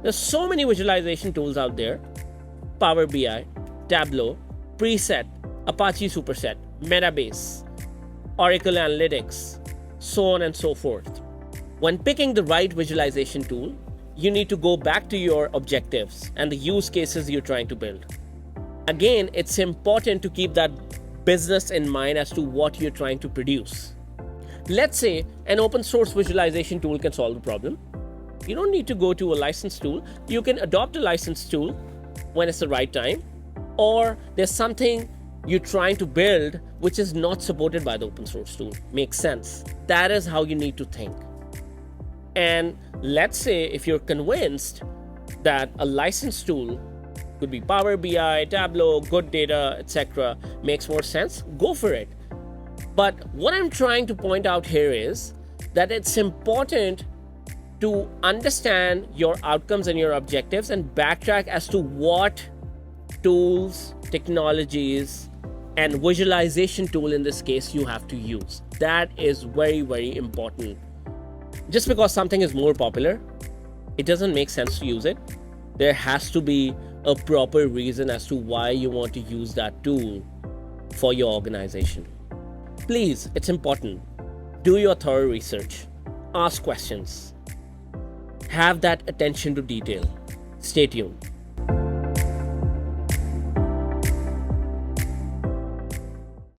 There's so many visualization tools out there: Power BI, Tableau, Preset, Apache Superset, Metabase, Oracle Analytics, so on and so forth. When picking the right visualization tool, you need to go back to your objectives and the use cases you're trying to build. Again, it's important to keep that business in mind as to what you're trying to produce. Let's say an open source visualization tool can solve the problem. You don't need to go to a licensed tool. You can adopt a licensed tool when it's the right time, or there's something you're trying to build which is not supported by the open source tool. Makes sense. That is how you need to think. And let's say if you're convinced that a licensed tool, could be Power BI, Tableau, Good Data, etc., makes more sense, go for it. But what I'm trying to point out here is that it's important to understand your outcomes and your objectives and backtrack as to what tools, technologies, and visualization tool in this case you have to use. That is very, very important. Just because something is more popular, it doesn't make sense to use it. There has to be a proper reason as to why you want to use that tool for your organization. Please, it's important. Do your thorough research. Ask questions. Have that attention to detail. Stay tuned.